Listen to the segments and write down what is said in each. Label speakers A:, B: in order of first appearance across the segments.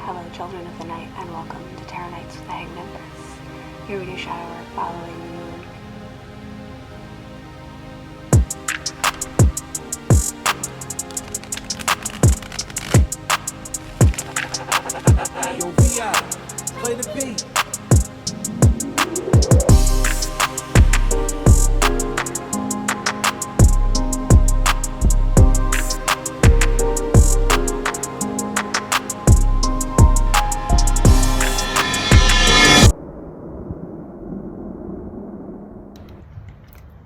A: Hello, children of the night, and welcome to Terror Nights with the Hanged Empress. Here we do shadow work following the moon.
B: Yo, VI, play the beat.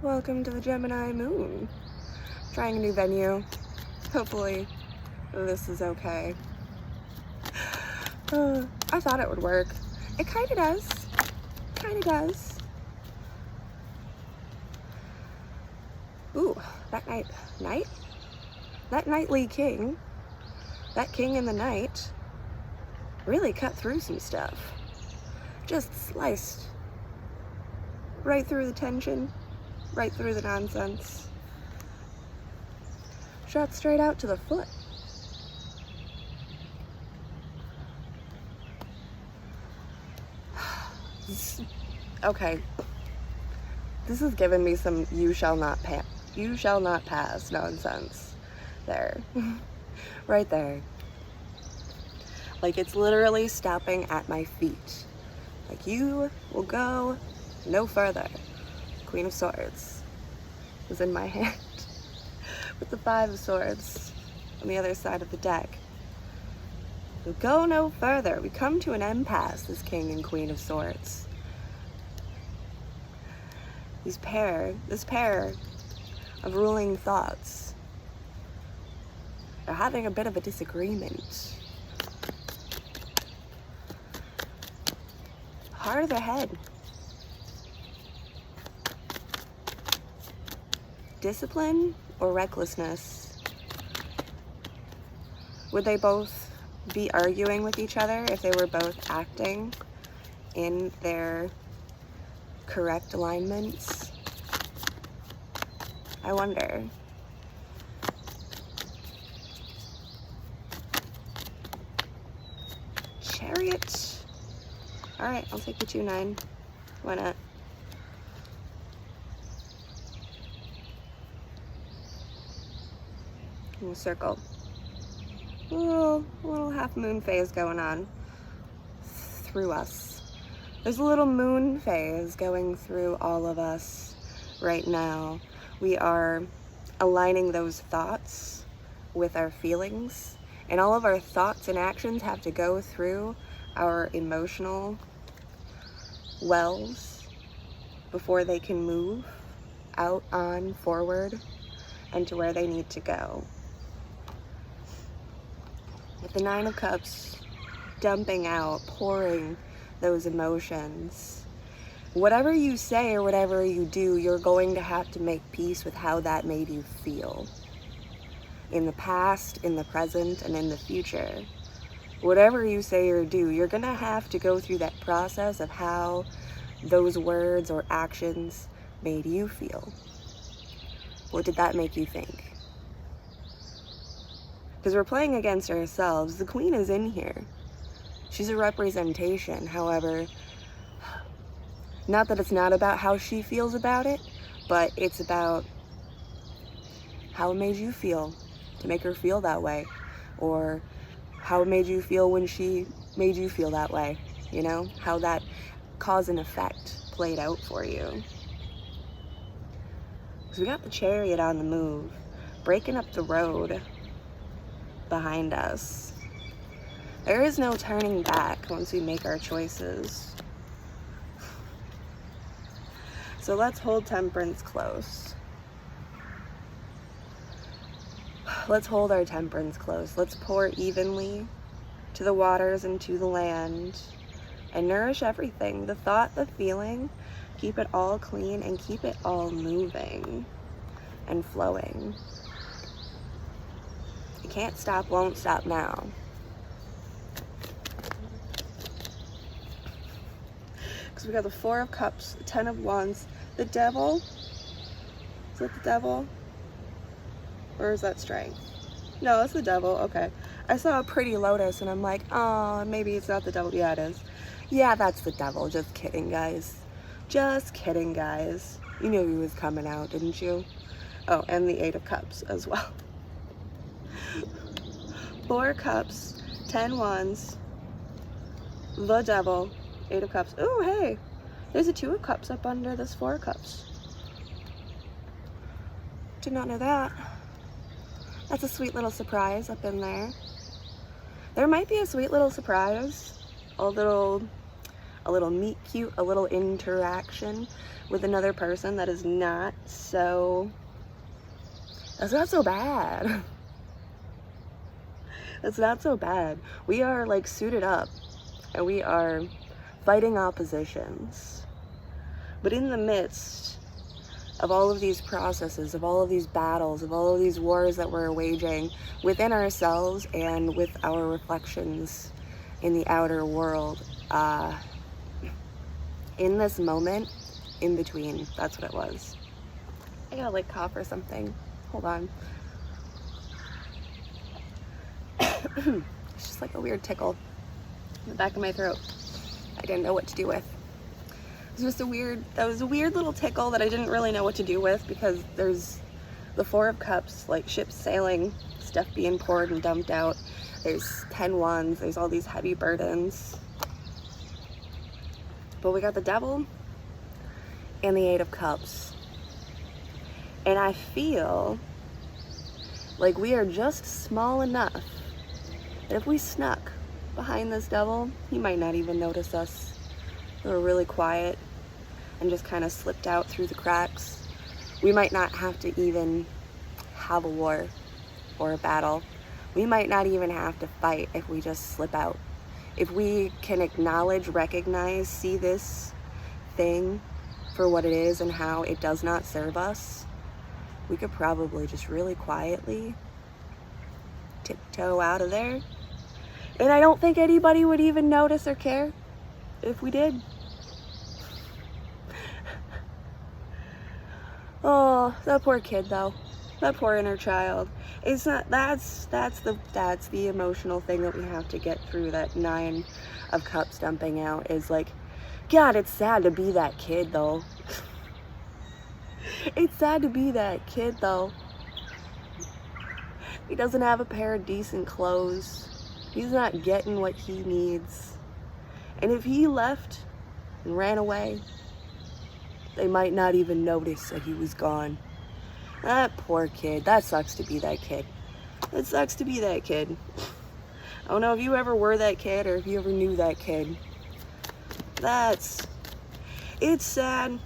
A: Welcome to the Gemini moon. Trying a new venue. Hopefully this is okay. I thought it would work. It kinda does. Kinda does. Ooh, that nightly king, that king in the night, really cut through some stuff. Just sliced right through the tension, right through the nonsense. Shot straight out to the foot. Okay, this is giving me some you shall not pass nonsense there. Right there. Like, it's literally stopping at my feet. Like, you will go no further. Queen of Swords was in my hand with the Five of Swords on the other side of the deck. We'll go no further. We come to an impasse, this King and Queen of Swords. This pair of ruling thoughts are having a bit of a disagreement. Heart of the head. Discipline or recklessness? Would they both be arguing with each other if they were both acting in their correct alignments? I wonder. Chariot. Alright, I'll take the 2-9. Why not? In a circle. A little half moon phase going on through us. There's a little moon phase going through all of us right now. We are aligning those thoughts with our feelings, and all of our thoughts and actions have to go through our emotional wells before they can move out on forward and to where they need to go. With the Nine of Cups dumping out, pouring those emotions, whatever you say or whatever you do, you're going to have to make peace with how that made you feel. In the past, in the present, and in the future. Whatever you say or do, you're going to have to go through that process of how those words or actions made you feel. What did that make you think? Because we're playing against ourselves. The Queen is in here. She's a representation. However, not that it's not about how she feels about it, but it's about how it made you feel to make her feel that way, or how it made you feel when she made you feel that way, you know? How that cause and effect played out for you. Because we got the Chariot on the move, breaking up the road behind us. There is no turning back once we make our choices. So let's hold Temperance close. Let's hold our Temperance close. Let's pour evenly to the waters and to the land and nourish everything. The thought, the feeling, keep it all clean and keep it all moving and flowing. It can't stop, won't stop now. Because we got the Four of Cups, the Ten of Wands, the Devil. Is that the Devil? Or is that Strength? No, it's the Devil. Okay. I saw a pretty lotus and I'm like, oh, maybe it's not the devil. Yeah, it is. Yeah, that's the devil. Just kidding, guys. Just kidding, guys. You knew he was coming out, didn't you? Oh, and the 8 of Cups as well. 4 cups, 10 wands, the devil, 8 of Cups. Oh, hey, there's a 2 of Cups up under this 4 of Cups. Did not know that. That's a sweet little surprise up in there. There might be a sweet little surprise, a little meet cute, a little interaction with another person that is not so, that's not so bad. That's not so bad. We are like suited up and we are fighting oppositions. But in the midst of all of these processes, of all of these battles, of all of these wars that we're waging within ourselves and with our reflections in the outer world, in this moment, in between, that's what it was. I gotta like cough or something. Hold on. It's just like a weird tickle in the back of my throat. I didn't know what to do with. It was just that was a weird little tickle that I didn't really know what to do with, because there's the 4 of Cups, like ships sailing, stuff being poured and dumped out. There's 10 wands, there's all these heavy burdens. But we got the devil and the 8 of Cups. And I feel like we are just small enough that if we snuck behind this devil, he might not even notice us. We were really quiet and just kind of slipped out through the cracks. We might not have to even have a war or a battle. We might not even have to fight if we just slip out. If we can acknowledge, recognize, see this thing for what it is and how it does not serve us, we could probably just really quietly tiptoe out of there. And I don't think anybody would even notice or care if we did. Oh, that poor kid though. That poor inner child. It's not, that's the emotional thing that we have to get through. That 9 of Cups dumping out is like, God, it's sad to be that kid though. It's sad to be that kid though. He doesn't have a pair of decent clothes. He's not getting what he needs. And if he left and ran away, they might not even notice that he was gone. That poor kid. That sucks to be that kid. It sucks to be that kid. I don't know if you ever were that kid or if you ever knew that kid. It's sad,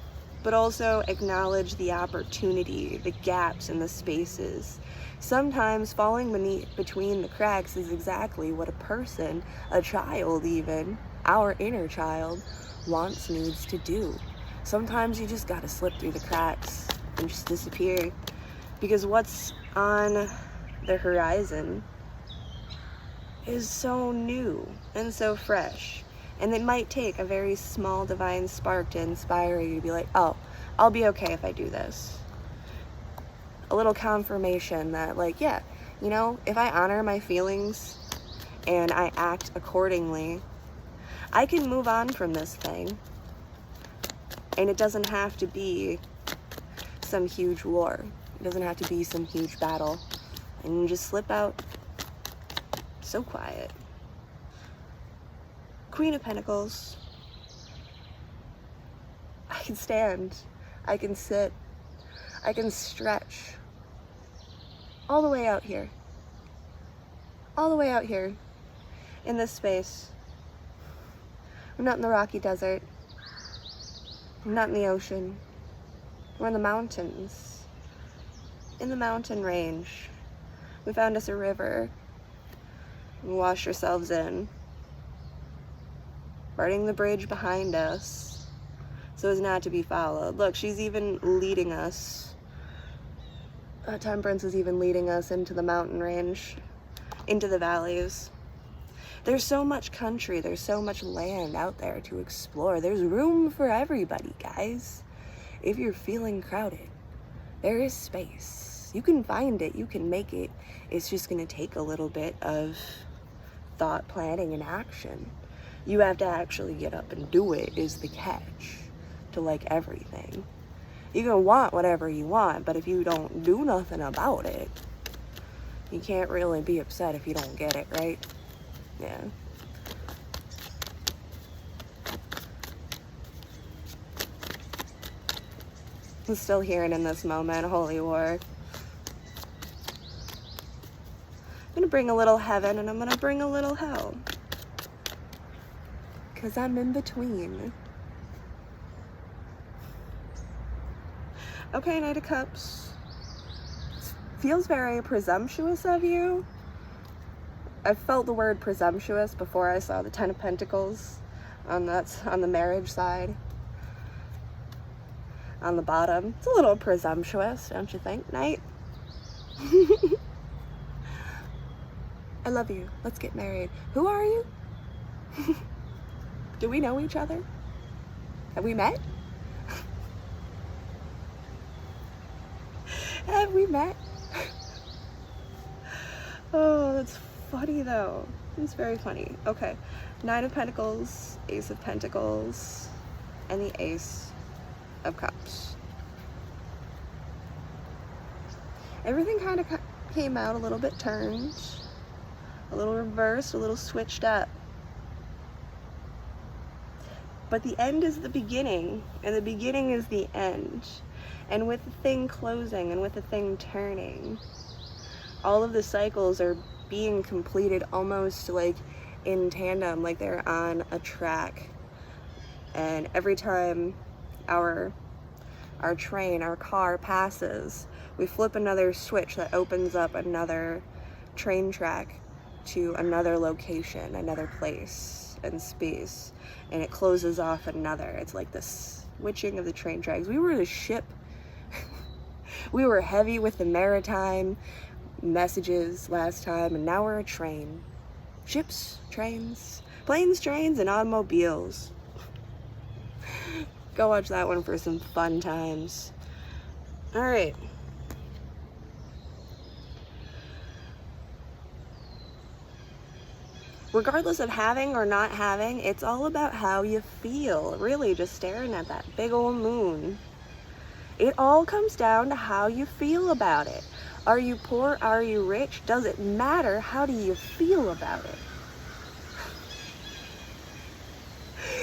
A: but also acknowledge the opportunity, the gaps and the spaces. Sometimes falling between the cracks is exactly what a person, a child even, our inner child, needs to do. Sometimes you just gotta slip through the cracks and just disappear, because what's on the horizon is so new and so fresh, and it might take a very small divine spark to inspire you to be like, oh, I'll be okay if I do this. A little confirmation that, like, yeah, you know, if I honor my feelings and I act accordingly, I can move on from this thing. And it doesn't have to be some huge war. It doesn't have to be some huge battle. And you just slip out so quiet. Queen of Pentacles. I can stand. I can sit. I can stretch. All the way out here. All the way out here. In this space. We're not in the rocky desert. We're not in the ocean. We're in the mountains. In the mountain range. We found us a river. We washed ourselves in. Burning the bridge behind us so as not to be followed. Look, she's even leading us. Temperance is even leading us into the mountain range, into the valleys. There's so much country, there's so much land out there to explore. There's room for everybody, guys. If you're feeling crowded, there is space. You can find it, you can make it. It's just gonna take a little bit of thought, planning, and action. You have to actually get up and do it is the catch to like everything. You can want whatever you want, but if you don't do nothing about it, you can't really be upset if you don't get it, right? Yeah. I'm still hearing in this moment, holy war. I'm gonna bring a little heaven and I'm gonna bring a little hell. 'Cause I'm in between. Okay, Knight of Cups. Feels very presumptuous of you. I felt the word presumptuous before I saw the Ten of Pentacles on the marriage side. On the bottom. It's a little presumptuous, don't you think, Knight? I love you. Let's get married. Who are you? Do we know each other? Have we met? Have we met? Oh, that's funny though. It's very funny. Okay. Nine of Pentacles, Ace of Pentacles, and the Ace of Cups. Everything kind of came out a little bit turned, a little reversed, a little switched up. But the end is the beginning, and the beginning is the end. And with the thing closing and with the thing turning, all of the cycles are being completed almost like in tandem, like they're on a track. And every time our train, our car passes, we flip another switch that opens up another train track to another location, another place and space, and it closes off another. It's like the switching of the train tracks. We were the ship. We were heavy with the maritime messages last time, and now we're a train. Ships, trains, planes, trains, and automobiles. Go watch that one for some fun times. All right. Regardless of having or not having, it's all about how you feel. Really, just staring at that big old moon. It all comes down to how you feel about it. Are you poor? Are you rich? Does it matter? How do you feel about it?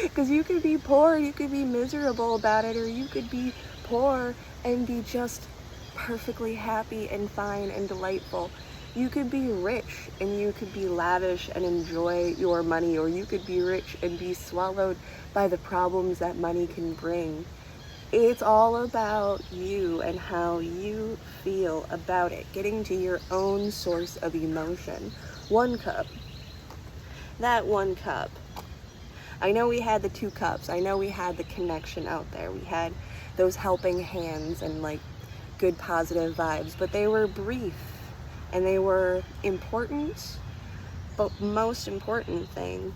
A: Because you could be poor, you could be miserable about it, or you could be poor and be just perfectly happy and fine and delightful. You could be rich and you could be lavish and enjoy your money, or you could be rich and be swallowed by the problems that money can bring. It's all about you and how you feel about it, getting to your own source of emotion. One cup. That one cup. I know we had the two cups. I know we had the connection out there. We had those helping hands and like good positive vibes, but they were brief and they were important. But most important thing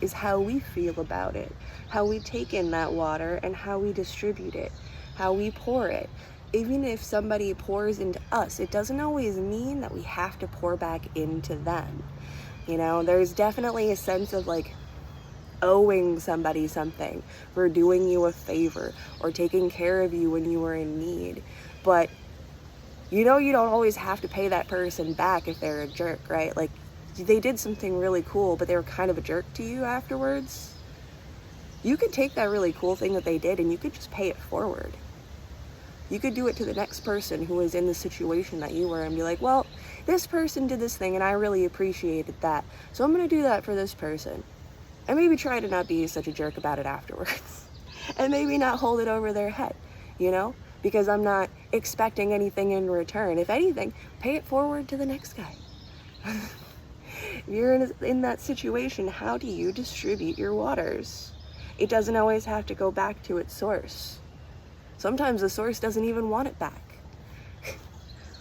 A: is how we feel about it, how we take in that water and how we distribute it, how we pour it. Even if somebody pours into us, it doesn't always mean that we have to pour back into them. You know, there's definitely a sense of like owing somebody something for doing you a favor or taking care of you when you were in need. But you know, you don't always have to pay that person back if they're a jerk, right? Like, they did something really cool, but they were kind of a jerk to you afterwards. You could take that really cool thing that they did and you could just pay it forward. You could do it to the next person who was in the situation that you were and be like, well, this person did this thing and I really appreciated that, so I'm gonna do that for this person. And maybe try to not be such a jerk about it afterwards. And maybe not hold it over their head, you know? Because I'm not expecting anything in return. If anything, pay it forward to the next guy. If you're in that situation, how do you distribute your waters? It doesn't always have to go back to its source. Sometimes the source doesn't even want it back.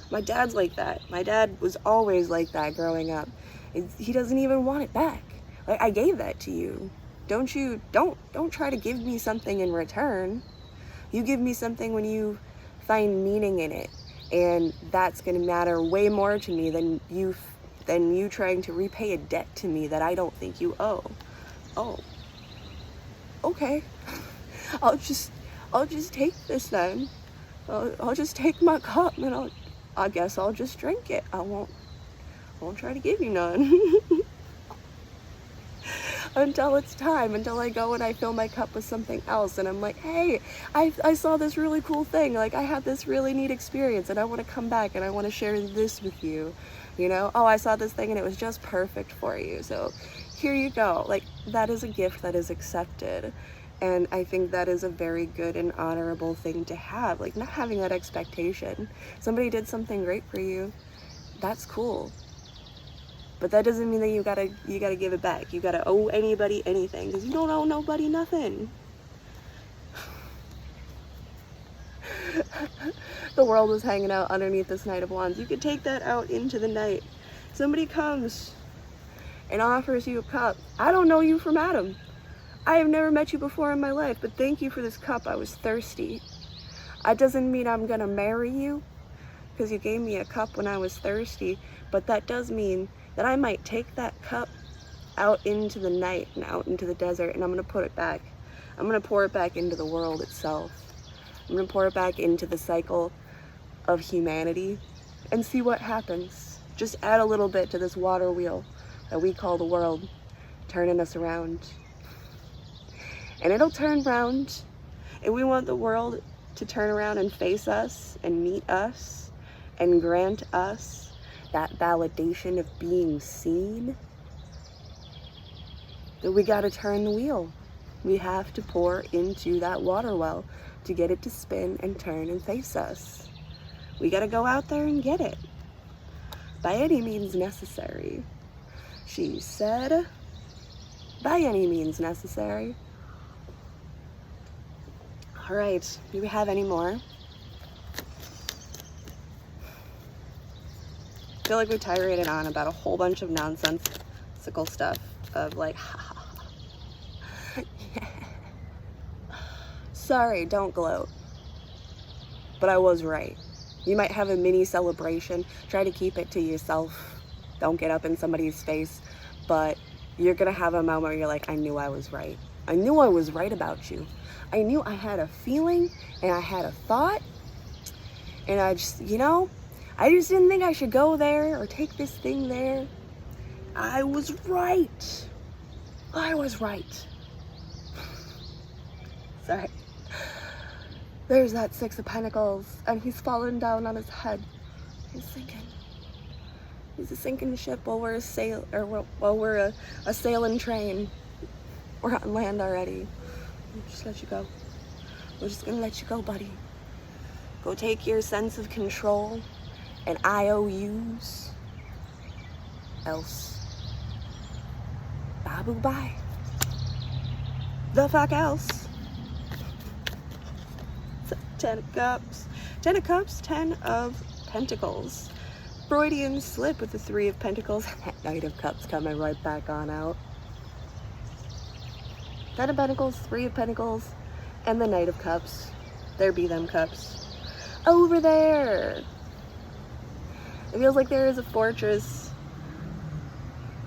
A: My dad's like that. My dad was always like that growing up. He doesn't even want it back. Like, I gave that to you. Don't try to give me something in return. You give me something when you find meaning in it, And that's going to matter way more to me than you trying to repay a debt to me that I don't think you owe. Oh, okay. I'll just take this then. I'll just take my cup and I guess I'll just drink it. I won't try to give you none. Until it's time, until I go and I fill my cup with something else and I'm like, hey, I saw this really cool thing, like I had this really neat experience and I want to come back and I want to share this with you, you know? Oh, I saw this thing and it was just perfect for you, so here you go. Like, that is a gift that is accepted, and I think that is a very good and honorable thing to have, like not having that expectation. Somebody did something great for you, that's cool. But that doesn't mean that you gotta give it back. You gotta owe anybody anything, because you don't owe nobody nothing. The world was hanging out underneath this Knight of Wands. You could take that out into the night. Somebody comes and offers you a cup. I don't know you from Adam. I have never met you before in my life, but thank you for this cup. I was thirsty. That doesn't mean I'm gonna marry you, because you gave me a cup when I was thirsty, but that does mean that I might take that cup out into the night and out into the desert, and I'm going to put it back. I'm going to pour it back into the world itself. I'm going to pour it back into the cycle of humanity and see what happens. Just add a little bit to this water wheel that we call the world, turning us around. And it'll turn round, and we want the world to turn around and face us and meet us and grant us that validation of being seen. That we gotta turn the wheel. We have to pour into that water well to get it to spin and turn and face us. We gotta go out there and get it. By any means necessary. She said, by any means necessary. All right, do we have any more? I feel like we tirade on about a whole bunch of nonsensical stuff of like, yeah. Sorry, don't gloat. But I was right. You might have a mini celebration. Try to keep it to yourself. Don't get up in somebody's face. But you're gonna have a moment where you're like, I knew I was right. I knew I was right about you. I knew I had a feeling and I had a thought. And I just, I just didn't think I should go there or take this thing there. I was right. I was right. Sorry. There's that Six of Pentacles, and he's fallen down on his head. He's sinking. He's a sinking ship while we're a sailing train. We're on land already. We'll just let you go. We're just gonna let you go, buddy. Go take your sense of control and IOUs. Else. Babu bye. The fuck else. 10 of Cups. 10 of Cups, 10 of Pentacles. Freudian slip with the 3 of Pentacles. Knight of Cups coming right back on out. 10 of Pentacles, 3 of Pentacles, and the Knight of Cups. There be them cups. Over there! It feels like there is a fortress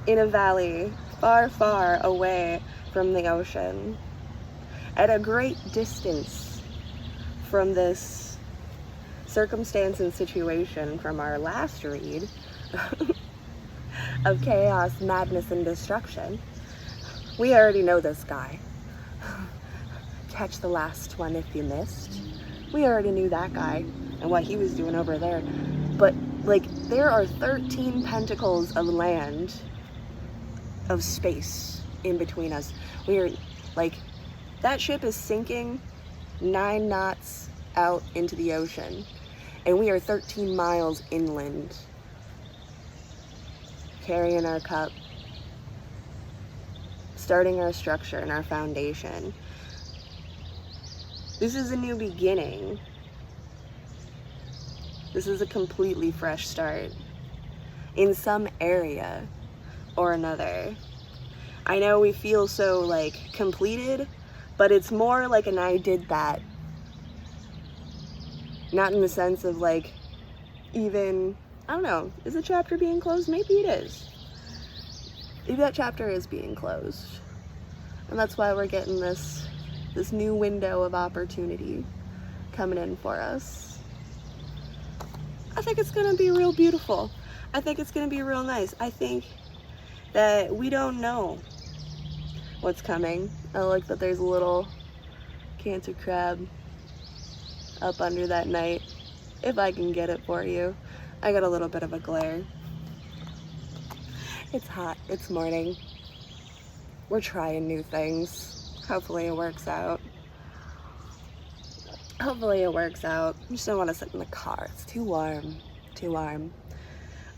A: in a valley far, far away from the ocean. At a great distance from this circumstance and situation from our last read of chaos, madness, and destruction. We already know this guy. Catch the last one if you missed. We already knew that guy and what he was doing over there. But, like, there are 13 pentacles of land, of space in between us. We are, like, that ship is sinking 9 knots out into the ocean, and we are 13 miles inland, carrying our cup, starting our structure and our foundation. This is a new beginning. This is a completely fresh start in some area or another. I know we feel so, like, completed, but it's more like an I did that. Not in the sense of, like, even, I don't know, is the chapter being closed? Maybe it is. Maybe that chapter is being closed. And that's why we're getting this new window of opportunity coming in for us. I think it's gonna be real beautiful. I think it's gonna be real nice. I think that we don't know what's coming. I like that there's a little Cancer crab up under that night. If I can get it for you. I got a little bit of a glare. It's hot, it's morning. We're trying new things. Hopefully it works out. Hopefully it works out. I just don't want to sit in the car. It's too warm. Too warm.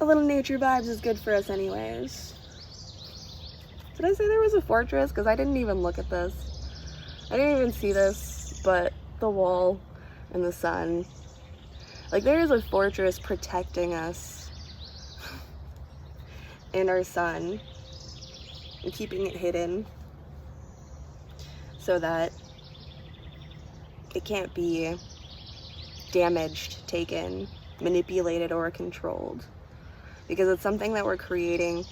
A: A little nature vibes is good for us anyways. Did I say there was a fortress? Because I didn't even look at this. I didn't even see this, but the wall and the sun. Like, there is a fortress protecting us in our sun and keeping it hidden so that it can't be damaged, taken, manipulated, or controlled. Because it's something that we're creating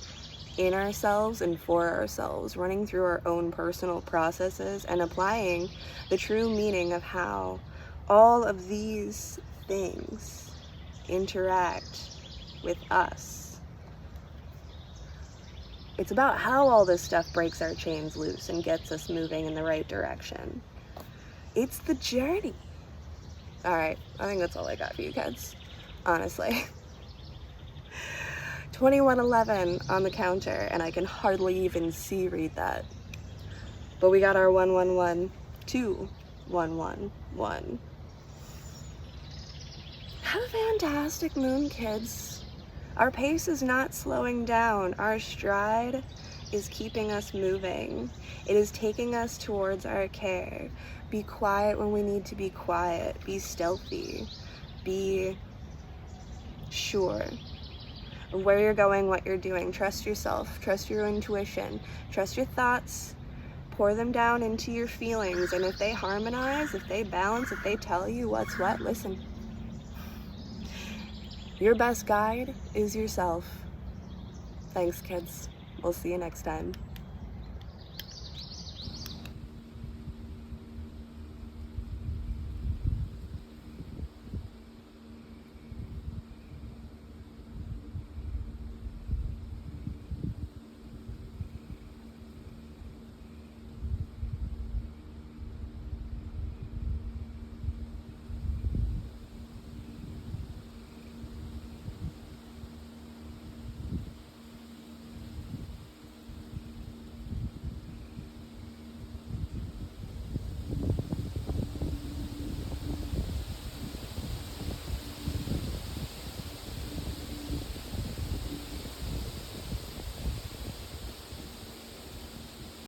A: in ourselves and for ourselves, running through our own personal processes and applying the true meaning of how all of these things interact with us. It's about how all this stuff breaks our chains loose and gets us moving in the right direction. It's the journey. All right, I think that's all I got for you kids, honestly. 2111 on the counter, and I can hardly even read that. But we got our 111, 2111. Have a fantastic moon, kids. Our pace is not slowing down. Our stride is keeping us moving. It is taking us towards our care. Be quiet when we need to be quiet. Be stealthy. Be sure of where you're going, what you're doing. Trust yourself. Trust your intuition. Trust your thoughts. Pour them down into your feelings. And if they harmonize, if they balance, if they tell you what's what, listen. Your best guide is yourself. Thanks, kids. We'll see you next time.